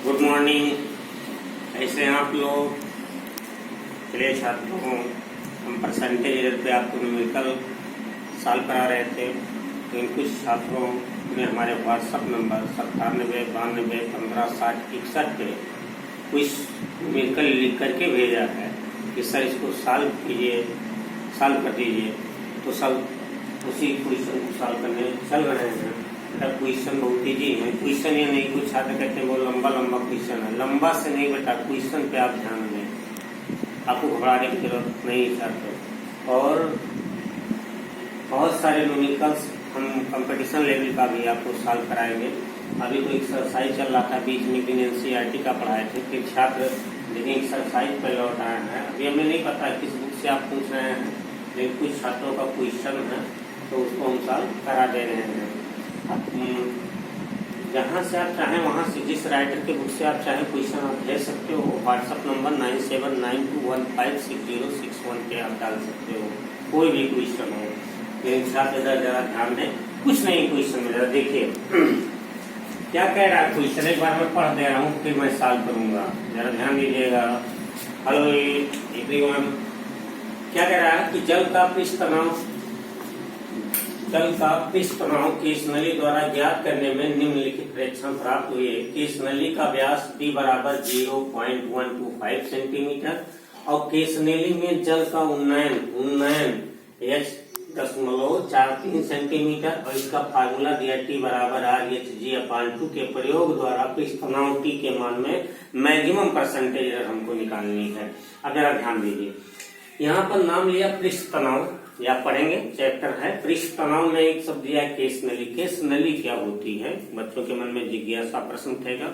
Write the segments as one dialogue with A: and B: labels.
A: Good morning. कैसे हैं आप लोग? चलिए छात्रों, हम परसेंटेज एरर पे आपको न्यूमेरिकल सॉल्व करा रहे थे। तो इन कुछ छात्रों ने हमारे व्हाट्सएप नंबर 9792156061 पे कुछ न्यूमेरिकल लिख करके भेजा है कि सर इसको सॉल्व कीजिए, सॉल्व कर दीजिए। तो सब उसी क्वेश्चन को सॉल्व करने चल रहे हैं। क्वेश्चन बहुत ईजी है। क्वेश्चन ये नहीं, कुछ छात्र कहते हैं वो लंबा लंबा क्वेश्चन है। लंबा से नहीं बेटा, क्वेश्चन पे आप ध्यान दें, आपको घबराने की जरूरत नहीं छात्र। और बहुत सारे न्यूमेरिकल्स हम कंपटीशन लेवल का भी आपको सॉल्व कराएंगे। अभी तो एक्सरसाइज चल रहा था, बीच में भी एनसीईआरटी का पढ़ाए थे, फिर छात्र लेकिन एक्सरसाइज पर लौट आए हैं। अभी हमें नहीं पता किस बुक से आप पूछ रहे हैं, लेकिन कुछ छात्रों का क्वेश्चन है तो उसको हम सॉल्व करा दे रहे हैं। जहाँ से आप चाहें वहाँ से, जिस राइटर के बुक से आप चाहें क्वेश्चन आप भेज सकते हो। व्हाट्सएप नंबर 9792156061 पे आप डाल सकते हो, कोई भी क्वेश्चन हो। लेकिन छात्र जरा ध्यान दें, कुछ नहीं क्वेश्चन में, जरा देखिए क्या कह रहा है क्वेश्चन। एक बार मैं पढ़ दे रहा हूँ फिर मैं सॉल्व करूंगा, जरा ध्यान दीजिएगा। हेलो एवरीवन, क्या कह रहा है कि जल का पृष्ठ तनाव की इस नली द्वारा ज्ञात करने में निम्नलिखित प्रेक्षण प्राप्त हुए कि इस नली का व्यास d बराबर 0.125 सेंटीमीटर और केस नली में जल का उन्नयन h.43 सेंटीमीटर और इसका फार्मूला दिया t बराबर RHG/2 के प्रयोग द्वारा पृष्ठ तनाव t के मान में मैक्सिमम परसेंटेज हमको निकालनी है। अब जरा ध्यान दीजिए, यहाँ पर नाम लिया पृष्ठ तनाव, या पढ़ेंगे चैप्टर है पृष्ठ तनाव में एक शब्द दिया केस नली। केस नली क्या होती है, बच्चों के मन में जिज्ञासा प्रश्न उठेगा।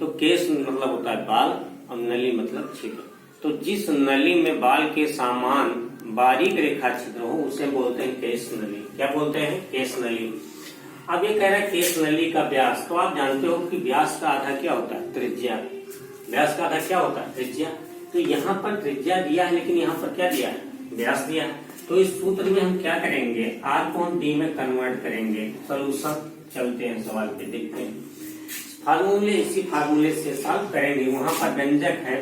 A: तो केस मतलब होता है बाल और नली मतलब छिद्र। तो जिस नली में बाल के समान बारीक रेखा छिद्र हो उसे बोलते हैं केस नली। क्या बोलते हैं? केस नली। अब ये कह रहा है केस नली का व्यास। तो आप जानते हो कि व्यास का आधा क्या होता है? त्रिज्या। व्यास का आधा क्या होता है? त्रिज्या। तो यहाँ पर त्रिज्या दिया है, लेकिन यहाँ पर क्या दिया है? व्यास दिया है। तो इस सूत्र में हम क्या करेंगे? r को हम d में कन्वर्ट करेंगे। सॉल्यूशन चलते हैं, सवाल पे देखते हैं। फार्मूले, इसी फार्मूले से सॉल्व करेंगे। वहां पर व्यंजक है,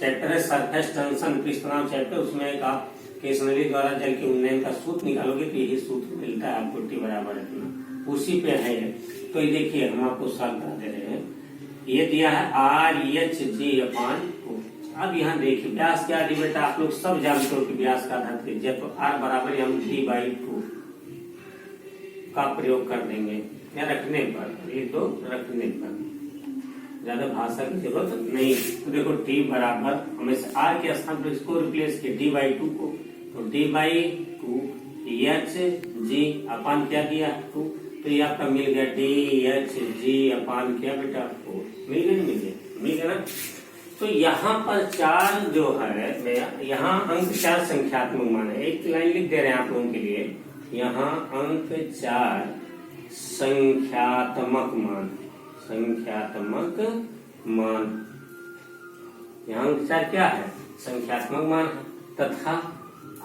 A: चैप्टर है सरफेस टेंशन पृष्ठ तनाव चैप्टर, उसमें एक आप केस नली द्वारा जल के उन्नयन का सूत्र निकालोगे तो यही सूत्र मिलता है आपको, t बराबर इतना, उसी पे है। तो ये देखिए हम आपको सॉल्व करा दे रहे हैं। ये दिया है RHG/2। अब यहाँ देखिए व्यास क्या दिया बेटा, आप लोग सब जानते हो कि व्यास का आधा त्रिज्या, तो r बराबर हम 3/2 का प्रयोग कर देंगे या रखने पर, ये तो रखने पर ज्यादा भाषा की जरूरत नहीं। तो देखो t बराबर हमेशा r के स्थान पर इसको रिप्लेस किया d/2 को, तो d/2 HG क्या दिया 2, तो ये आपका मिल गया DHG क्या बेटा 4। मिल गया नहीं? मिल गया ना। तो यहाँ पर 4 जो है, यहाँ अंक 4 संख्यात्मक मान है। एक लाइन लिख दे रहे हैं आप लोगों के लिए, यहाँ अंक 4 संख्यात्मक मान, यहाँ अंक 4 क्या है? संख्यात्मक मान है। तथा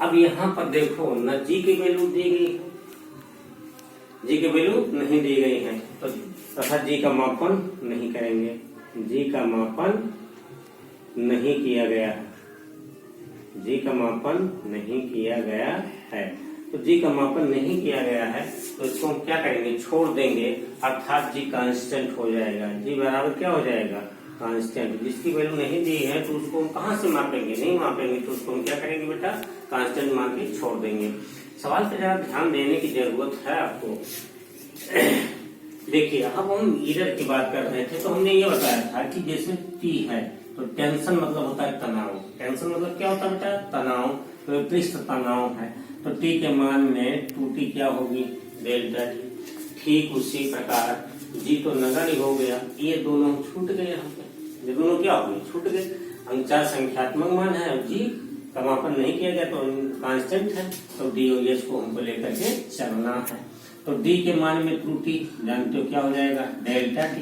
A: अब यहाँ पर देखो न जी की वैल्यू दी गई, जी की वैल्यू नहीं दी गई है, तो तथा जी का मापन नहीं करेंगे, जी का मापन नहीं किया गया है, जी का मापन नहीं किया गया है। तो जी का मापन नहीं किया गया है तो इसको हम क्या करेंगे? छोड़ देंगे, अर्थात जी कांस्टेंट हो जाएगा। जी बराबर क्या हो जाएगा? कांस्टेंट। जिसकी वैल्यू नहीं दी है तो उसको हम कहाँ से मापेंगे? नहीं मापेंगे, तो उसको हम क्या करेंगे बेटा? कांस्टेंट मान के छोड़ देंगे। सवाल पे जरा ध्यान देने की जरूरत है आपको। देखिए अब हम एरर की बात कर रहे थे, तो हमने ये बताया था कि जैसे टी है तो टेंशन मतलब होता है तनाव। टेंशन मतलब क्या होता है बेटा? तनाव। तो पृष्ठ तनाव है तो टी के मान में 2t क्या होगी? Delta T. ठीक उसी प्रकार जी तो नगण्य ही हो गया, ये दोनों छूट गए। यहाँ पे ये दोनों क्या हो गए? छूट गए। अंक 4 संख्यात्मक मान है, जी का मापन नहीं किया गया तो कांस्टेंट है, तो डी और एच को हमको लेकर के चलना है। तो डी के मान में त्रुटि जानते हो क्या हो जाएगा? Delta T.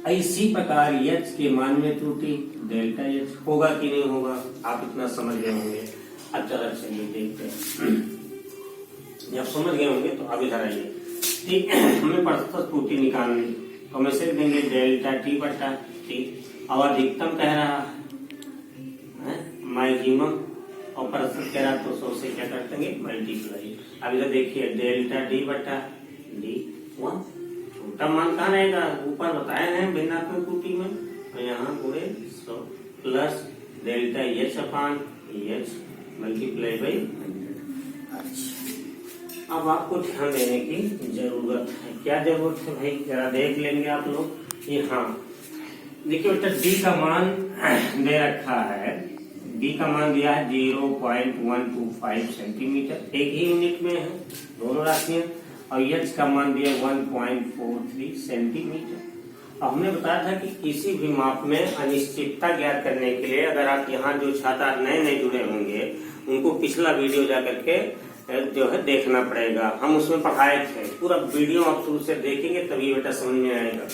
A: इसी प्रकार एच के मान में त्रुटि डेल्टा एच होगा कि नहीं होगा? आप इतना समझ गए होंगे। अब चलो चलिए देखते हैं। जब समझ गए होंगे तो अब इधर आइए। ठीक, हमें पड़ता त्रुटि निकालनी, तो हम इसे देंगे डेल्टा टी बटा टी। अब अधिकतम कह रहा है मैक्सिमम और प्रतिशत कह रहा, तो 100 से क्या कर देंगे मल्टीप्लाई। अब इधर देखिए डेल्टा डी बटा डी 1, छोटा मान कहाँ रहेगा, ऊपर बताए हैं भिन्नात्मक त्रुटि में, तो यहाँ पूरे 100 plus delta H upon H multiply by 100। अच्छा, अब आपको ध्यान देने की जरूरत है। क्या जरूरत है भाई, जरा देख लेंगे आप लोग। ये हाँ देखिए बेटा, डी का मान दे रखा है, डी का मान दिया है 0.125 सेंटीमीटर, एक ही यूनिट में है दोनों राशियां, और एच का मान दिया 1.43 सेंटीमीटर। अब हमने बताया था कि किसी भी माप में अनिश्चितता ज्ञात करने के लिए अगर आप यहाँ जो छात्र नए नए जुड़े होंगे उनको पिछला वीडियो जा करके जो है देखना पड़ेगा, हम उसमें पढ़ाए थे, पूरा वीडियो आप शुरू से देखेंगे तभी बेटा समझ में आएगा।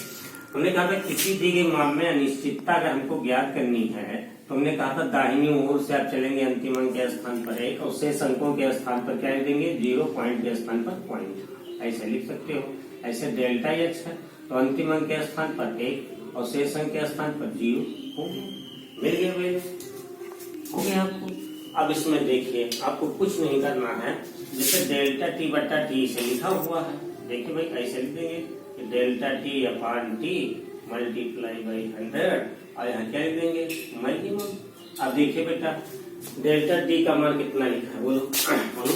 A: हमने कहा था किसी दी गई माप में अनिश्चितता अगर हमको ज्ञात करनी है तो हमने कहा था दाहिनी ओर से आप चलेंगे अंतिम अंक के स्थान पर 1 और शेष अंकों के स्थान पर क्या लिख देंगे 0 पॉइंट के स्थान पर पॉइंट, ऐसे लिख सकते हो। ऐसे डेल्टा एच है तो अंतिम अंक के स्थान पर 1 और शेष अंक के स्थान पर 0 हो मिल गया भाई, हो गया आपको। अब इसमें देखिए आपको कुछ नहीं करना है, जैसे डेल्टा टी बटा टी से लिखा हुआ है, देखिए भाई ऐसे लिख देंगे delta T upon T multiply by 100 और यहाँ क्या लिख देंगे मैक्सिमम। अब देखिए बेटा डेल्टा टी का मान कितना लिखा है, बोलो बोलो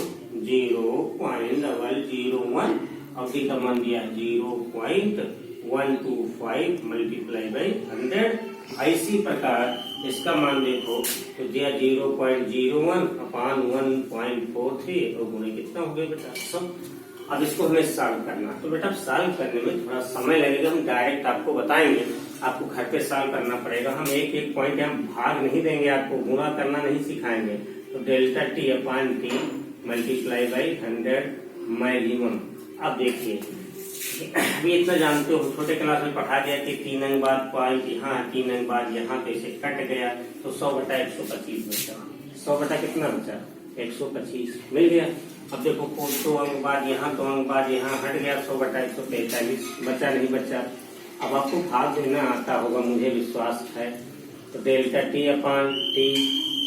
A: 0.001 और टी का मान दिया 0.125 मल्टीप्लाई बाई 100। इसी प्रकार इसका मान देखो तो दिया 0.01 अपान 1.43 और गुणे कितना हो गया बेटा 100। अब इसको हमें सॉल्व करना, तो बेटा सॉल्व करने में थोड़ा समय लगेगा, हम डायरेक्ट आपको बताएंगे, आपको घर पे सॉल्व करना पड़ेगा। हम एक एक पॉइंट हम भाग नहीं देंगे, आपको गुणा करना नहीं सिखाएंगे। तो delta T upon T multiply by 100 maximum. अब देखिए अभी इतना जानते हो, छोटे क्लास में पढ़ा गया कि 3 अंक बाद पॉइंट यहाँ, 3 अंक बाद यहाँ, तो इसे कट गया तो 100 बटा 125 बचा। 100 बटा कितना बचा 125 मिल गया। अब देखो 2 अंक बाद यहाँ, 2 अंक बाद यहाँ हट गया, 100 बटा 143 बचा नहीं बचा। अब आपको भाग देना आता होगा, मुझे विश्वास है। तो डेल्टा टी अपान टी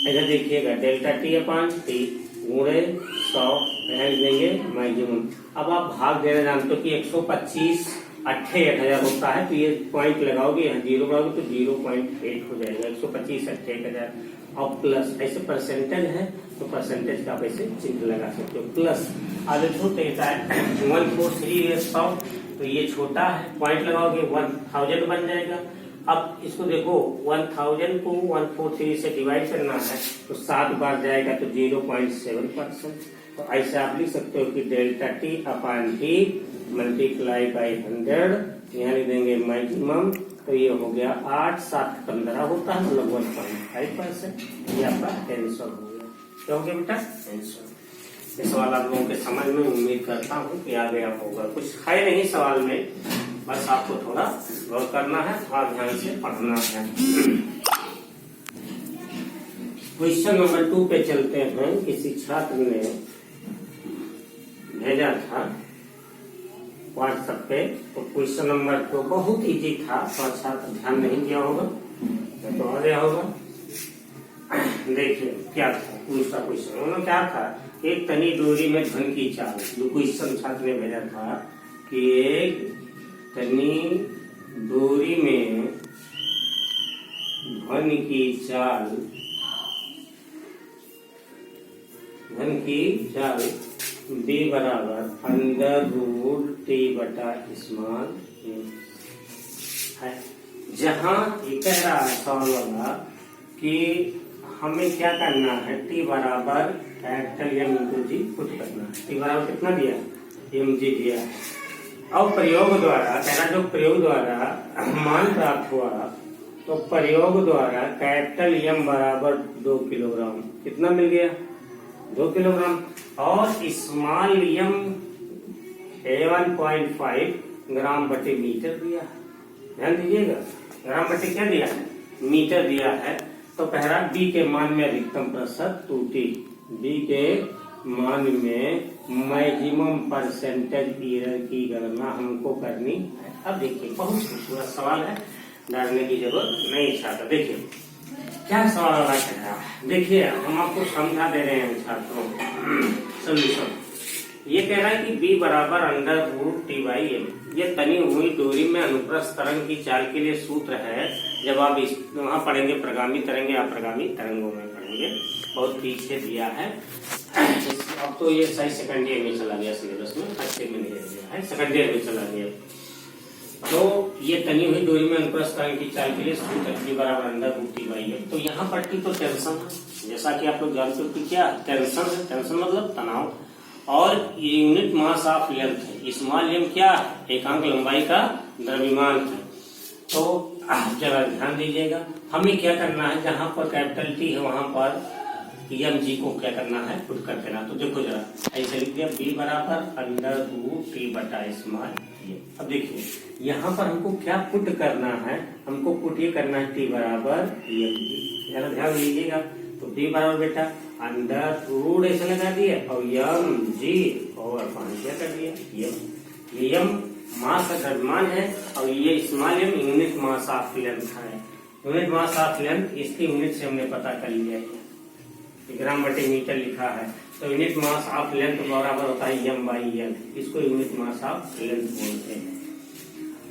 A: ऐसा देखिएगा, डेल्टा टी अपान टी गुणे 100 देंगे मैक्सिमम। अब आप भाग देना जानते हो कि 125 68,000 होता है, तो ये पॉइंट लगाओगे यहाँ 0 लगाओगे तो 0.8 हो जाएगा, 125 68,000 और प्लस ऐसे परसेंटेज है तो परसेंटेज का आप ऐसे चिन्ह लगा सकते हो प्लस। अब छोटे 143 तो ये छोटा है, पॉइंट लगाओगे 1000 बन जाएगा। अब इसको देखो 1000 को 143 से डिवाइड करना है तो 7 बार जाएगा तो 0.7%। तो ऐसे आप लिख सकते हो कि delta T upon T multiply by 100 यहाँ लिख देंगे मैक्सिमम, तो ये हो गया 8 7 15 होता है, मतलब 1.5%। ये आपका आंसर हो गया। क्या हो गया बेटा आंसर। ये सवाल आप लोगों के समझ में उम्मीद करता हूँ कि आ गया होगा, कुछ है नहीं सवाल में, बस आपको थोड़ा गौर करना है, थोड़ा ध्यान से पढ़ना है। क्वेश्चन नंबर 2 पे चलते हैं। किसी छात्र ने भेजा था व्हाट्सएप पे, तो क्वेश्चन नंबर 2 बहुत इजी था, तो छात्र ध्यान नहीं दिया होगा तो आ गया होगा। देखिए क्या था दूसरा क्वेश्चन, उन्होंने क्या था, एक तनी डोरी में धन की चाल। जो क्वेश्चन छात्र ने भेजा था कि एक तनी डोरी में धन की चाल b बराबर √t बटा स्मॉल है। जहां ये कह रहा है सवाल वाला कि हमें क्या करना है, t बराबर कैपिटल M इंटू जी पुट करना है। t बराबर कितना दिया mg दिया है, और प्रयोग द्वारा कह रहा, जो प्रयोग द्वारा मान प्राप्त हुआ तो प्रयोग द्वारा कैपिटल M बराबर 2 किलोग्राम, कितना मिल गया 2 किलोग्राम, और स्मॉल m 1.5 ग्राम बटे मीटर दिया है। ध्यान दीजिएगा, ग्राम बटे क्या दिया है मीटर दिया है। तो पहला b के मान में अधिकतम प्रतिशत त्रुटि, b के मान में मैक्सिमम परसेंटेज एरर की गणना हमको करनी है। अब देखिए बहुत खूबसूरत सवाल है, डरने की जरूरत नहीं छात्र। देखिए क्या सवाल वाला कह रहा है, देखिए हम आपको समझा दे रहे हैं छात्रों सोल्यूशन। ये कह रहा है कि b बराबर under root T by M, ये तनी हुई दूरी में अनुप्रस्थ तरंग की चाल के लिए सूत्र है। जब आप वहां पढ़ेंगे प्रगामी तरंगे, अप्रगामी तरंगों में पढ़ेंगे, बहुत पीछे दिया है। अब तो ये सही सेकंड ईयर में चला गया सिलेबस में, फर्स्ट ईयर में नहीं दिया है, सेकंड ईयर में चला गया। तो ये तनी हुई दूरी में अनुप्रस्थ तरंग की चाल के लिए सूत्र b बराबर under root T by M. तो यहाँ पर टी तो टेंशन है, जैसा कि आप लोग जानते हो कि क्या टेंशन है, टेंशन मतलब तनाव, और ये यूनिट मास ऑफ लेंथ है। स्मॉल एम क्या है, एकांक लंबाई का द्रव्यमान है। तो जरा ध्यान दीजिएगा, हमें क्या करना है, जहां पर कैपिटल टी है वहां पर एम जी को क्या करना है, पुट कर देना। तो देखो जरा ऐसे लिख दिया b बराबर अंडर रूट टी बटा स्मॉल एम। अब देखिए यहाँ पर हमको क्या पुट करना है, हमको पुट ये करना है t बराबर एम जी। जरा ध्यान दीजिएगा, तो b बराबर बेटा अंडर रूट ऐसे लगा दिया और एम जी और पानी क्या कर दिया एम। ये एम मास का द्रव्यमान है और ये small M unit mass of length है। यूनिट मास ऑफ लेंथ इसकी यूनिट से हमने पता कर लिया है, ग्राम बटे मीटर लिखा है। तो यूनिट मास ऑफ लेंथ बराबर होता है एम बाई एल, इसको यूनिट मास ऑफ लेंथ बोलते हैं।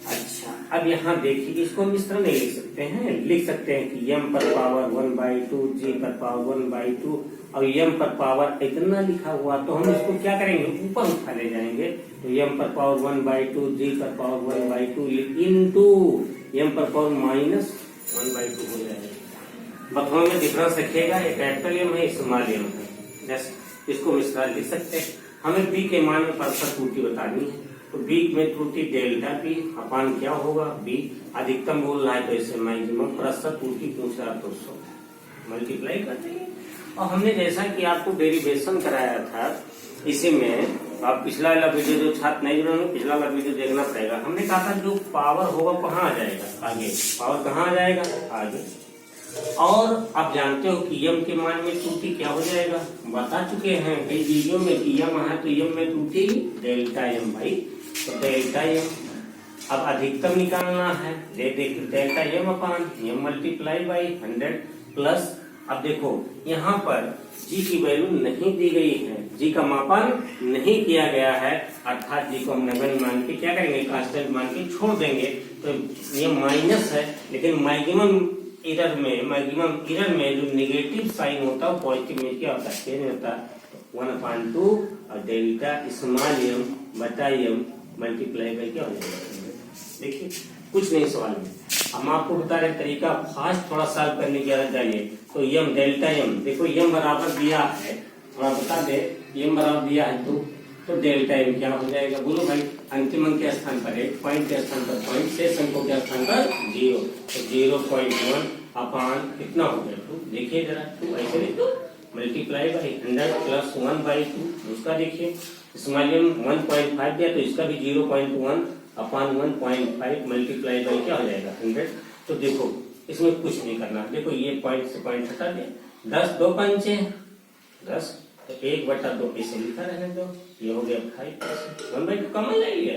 A: अच्छा अब यहाँ देखिए, इसको हम इस तरह नहीं लिख सकते हैं, लिख सकते हैं कि m पर पावर 1/2, g पर पावर 1/2 और m पर पावर इतना लिखा हुआ, तो हम इसको क्या करेंगे, ऊपर उठा ले जाएंगे। तो m पर पावर 1/2, g पर पावर 1/2 इंटू m पर पावर माइनस 1/2 हो जाएगा। बतौर में डिफरेंस रखिएगा, एक कैपिटल एम है, स्मॉल एम है, जैसे इसको इस तरह लिख सकते हैं। हमें b के मान में परस्पर त्रुटि बतानी है, तो b में त्रुटि डेल्टा p अपान क्या होगा b, अधिकतम बोल रहा है तो इसे मैक्सिमम, परस्पर त्रुटि पूछ रहा है तो 100 मल्टीप्लाई कर देंगे। और हमने जैसा कि आपको डेरिवेशन कराया था, इसी में आप पिछला वाला वीडियो जो छात्र नहीं जुड़े होंगे, पिछला वाला वीडियो देखना पड़ेगा। हमने कहा था जो पावर होगा कहाँ आ जाएगा, आगे पावर कहाँ आ जाएगा, आगे। और आप जानते हो कि यम के मान में त्रुटि क्या हो जाएगा, बता चुके हैं कई वीडियो में कि यम है तो यम में त्रुटि डेल्टा यम भाई, तो डेल्टा यम। अब अधिकतम निकालना है, देखिए delta M upon M multiply by 100 plus. अब देखो यहाँ पर जी की वैल्यू नहीं दी गई है, जी का मापन नहीं किया गया है, अर्थात जी को हम नगण्य मान के क्या करेंगे, कांस्टेंट मान के छोड़ देंगे। तो ये माइनस है, लेकिन मैक्सिमम एरर में जो नेगेटिव साइन होता है पॉजिटिव में क्या होता है, चेंज होता है 1/2 और डेल्टा स्मॉल एम बटा एम मल्टीप्लाई बाई क्या हो जाएगा। देखिए कुछ नहीं सवाल में, हम आपको बता रहे तरीका फास्ट थोड़ा सॉल्व करने की आदत डालिए। तो यम डेल्टा यम, देखो यम बराबर दिया है, थोड़ा बता दे, यम बराबर दिया है तो डेल्टा एम क्या हो जाएगा, बोलो भाई। अंतिम अंक के स्थान पर 8, पॉइंट के स्थान पर पॉइंट, शेष अंकों के स्थान पर 0, तो 0.1 अपान कितना हो गया 2, देखिए जरा 2 ऐसे लिख दो, मल्टीप्लाई बाई 100 प्लस 1/2, उसका देखिए स्मॉल एम 1.5 दिया तो इसका भी 0.1 अपान 1.5 मल्टीप्लाई बाई क्या हो जाएगा 100। तो देखो इसमें कुछ नहीं करना, देखो ये पॉइंट से पॉइंट हटा दिया, 10 2 पंचे 10, तो 1/2 इसे लिखा रहने दो, ये हो गया 5, 1/2 कॉमन ले लिया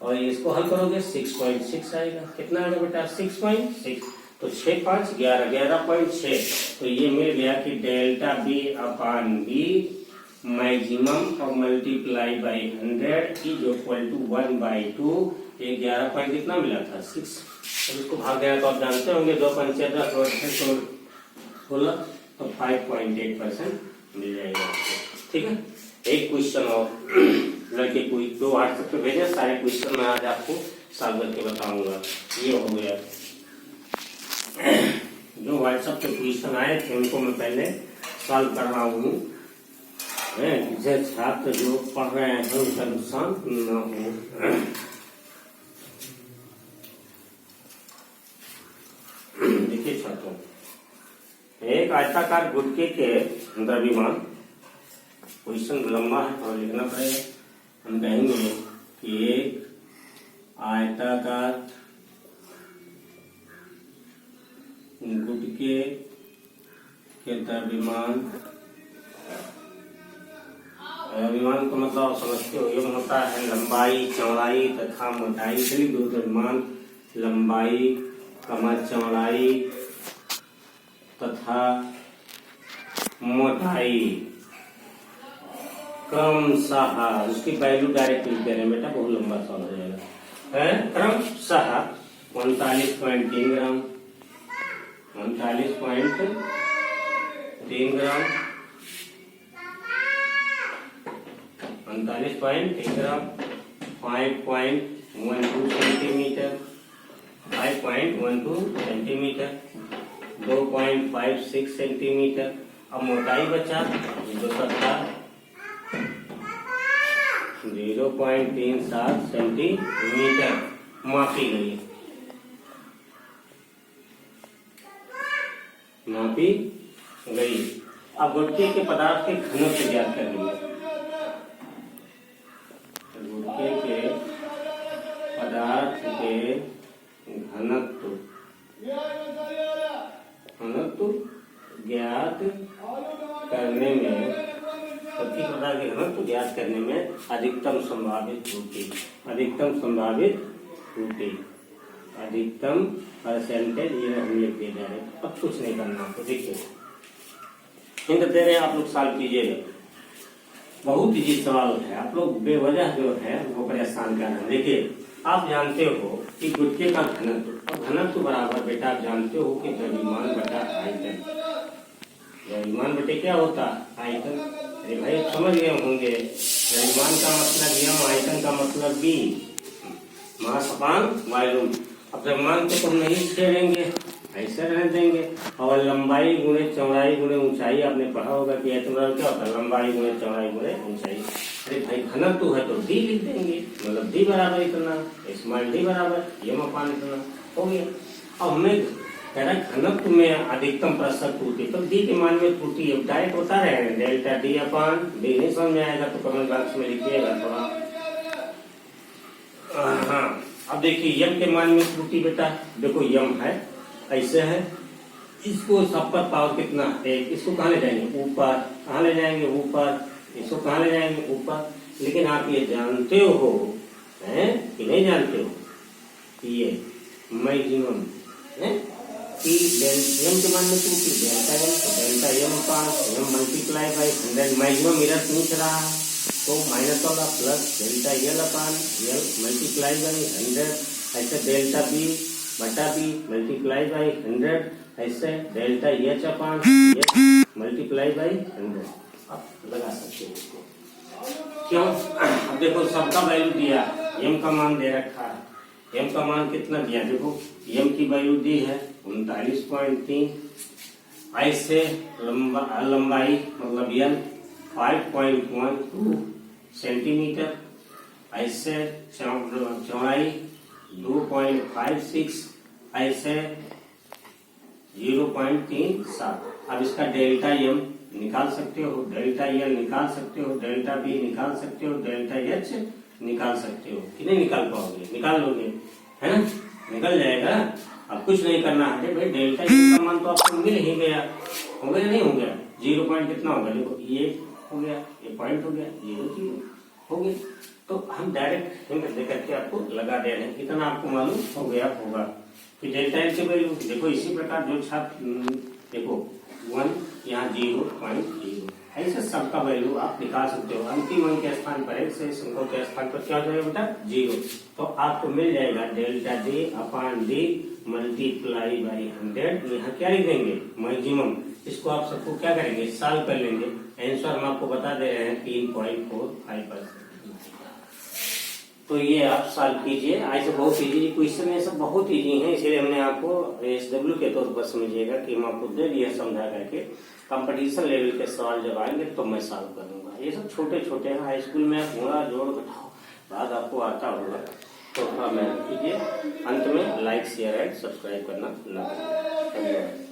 A: और इसको हल करोगे 6.6 आएगा। कितना आएगा बेटा 6.6, तो 6 5 11 11.6, तो ये मिल गया कि delta B upon B maximum और multiply by 100 is equal to 1/2। ये 11 पॉइंट कितना मिला था 6, तो इसको भाग देना तो आप जानते होंगे 2 पंचे 10 16, तो 5.8% मिल जाएगा आपको। ठीक है, एक क्वेश्चन और लड़के कोई 2 व्हाट्सएप पे भेजे, सारे क्वेश्चन मैं आज आपको सॉल्व करके बताऊंगा। ये हो गया, जो व्हाट्सएप पे क्वेश्चन आए थे उनको मैं पहले सॉल्व कर रहा हूँ, जिसे छात्र जो पढ़ रहे हैं उनका नुकसान न हो। देखिए छात्रों, एक आयताकार गुटके के द्रव्यमान, क्वेश्चन लंबा है और लिखना पड़ेगा। हम कहेंगे कि एक आयताकार गुटके के द्रव्यमान द्रव्यमान का मतलब आप समझते हो, ये होता है लंबाई, चौड़ाई तथा मोटाई। इसलिए दो द्रव्यमान लंबाई, चौड़ाई तथा मोटाई क्रमशः, उसकी वैल्यू डायरेक्ट लिख दे रहे हैं बेटा, बहुत लंबा सवाल हो जाएगा। है क्रमशः 39.3 ग्राम, 39.3 ग्राम, 39.3 ग्राम, 5.12 सेंटीमीटर, 5.12 सेंटीमीटर, 2.56 सेंटीमीटर। अब मोटाई बचा जो था 0.37 सेंटीमीटर मापी गई, मापी गई। अब गुटके के पदार्थ के घनत्व ज्ञात कर लीजिए। गुटके के पदार्थ के घनत्व ज्ञात करने में, प्रति पदार्थ के घनत्व ज्ञात करने में अधिकतम संभावित त्रुटि, अधिकतम संभावित त्रुटि, अधिकतम परसेंटेज, ये हम लिख दे रहे हैं। अब कुछ नहीं करना आपको, देखिए हिंट दे रहे हैं, आप लोग सॉल्व कीजिएगा। बहुत इजी सवाल है, आप लोग बेवजह जो है वो परेशान कर रहे हैं। देखिए आप जानते हो कि गुटके का घनत्व, और घनत्व बराबर बेटा आप जानते हो कि द्रव्यमान बटा आयतन, द्रव्यमान बटे क्या होता है आयतन। अरे भाई समझ गए होंगे, द्रव्यमान का मतलब यम, आयतन का मतलब बी, मास अपान वॉल्यूम। अब द्रव्यमान को तुम नहीं छेड़ेंगे, ऐसे रहने देंगे। और लंबाई गुणे चौड़ाई गुणे ऊंचाई, आपने पढ़ा होगा कि आयतन क्या होता है, लंबाई गुणे चौड़ाई गुणे ऊंचाई। अरे भाई घनत्व है तो डी लिख देंगे, मतलब डी बराबर इतना, स्मॉल डी बराबर यम अपान इतना, हो गया। अब हमें कह रहा है घनत्व में अधिकतम प्रतिशत त्रुटि, तो डी के मान में त्रुटि डायरेक्ट होता रहेगा, डेल्टा डी अपान डी। नहीं समझ में आएगा तो कमेंट बॉक्स में लिखिएगा थोड़ा। हाँ अब देखिए यम के मान में त्रुटि बेटा, देखो यम है ऐसे है, इसको सब पर पावर कितना है, इसको कहाँ ले जाएंगे ऊपर, कहाँ ले जाएंगे ऊपर, इसको कहाँ ले जाएंगे ऊपर। लेकिन आप ये जानते हो हैं कि नहीं जानते हो, ये मैक्सिमम है कि एम के मान में त्रुटि डेल्टा एम, तो delta M upon M multiply by 100, maximum इधर पूछ रहा है तो माइनस होगा plus delta L upon L multiply by 100, ऐसे डेल्टा बी बटा बी मल्टीप्लाई बाई 100, ऐसे delta H upon H multiply by 100। आप लगा सकते हो इसको, क्यों? अब देखो सबका वैल्यू दिया, एम का मान दे रखा है, एम का मान कितना दिया, देखो एम की वैल्यू दी है 39.3, ऐसे लंबाई मतलब एल 5.12 सेंटीमीटर, ऐसे चौड़ाई 2.56, ऐसे 0.37। अब इसका डेल्टा एम निकाल सकते हो, डेल्टा एल निकाल सकते हो, डेल्टा बी निकाल सकते हो, डेल्टा एच निकाल सकते हो कि नहीं निकाल पाओगे, निकाल लोगे है ना, निकल जाएगा। अब कुछ नहीं करना है भाई, डेल्टा एल का मान तो आपको मिल ही गया, हो गया नहीं हो गया, 0 पॉइंट कितना होगा, देखो ये हो गया, ये पॉइंट हो गया, 0 हो गया। तो हम डायरेक्ट हिंट देकर के आपको लगा दे रहे हैं, इतना आपको मालूम हो गया होगा कि डेल्टा एल की वैल्यू। देखो इसी प्रकार जो छात्र देखो 1 यहाँ 0.0, ऐसे सबका वैल्यू आप निकाल सकते हो। अंतिम अंक के स्थान पर एक शेष अंकों के स्थान पर क्या हो जाएगा बेटा 0, तो आपको मिल जाएगा delta D upon D multiply by 100। यहाँ क्या लिख देंगे मैक्सिमम, इसको आप सबको क्या करेंगे सॉल्व कर लेंगे। आंसर हम आपको बता दे रहे हैं 3.45%। तो ये आप सॉल्व कीजिए, ऐसे बहुत इजी क्वेश्चन है, सब बहुत इजी है, इसलिए हमने आपको SW के तौर पर समझिएगा कि हम आपको दे दिया समझा करके। कंपटीशन लेवल के सवाल जब आएंगे तो मैं सॉल्व करूंगा। ये सब छोटे छोटे हैं, हाई स्कूल में गुणा जोड़ घटाओ बाद आपको आता होगा, तो थोड़ा मेहनत कीजिए। अंत में लाइक शेयर एंड सब्सक्राइब करना ना भूलिए। धन्यवाद।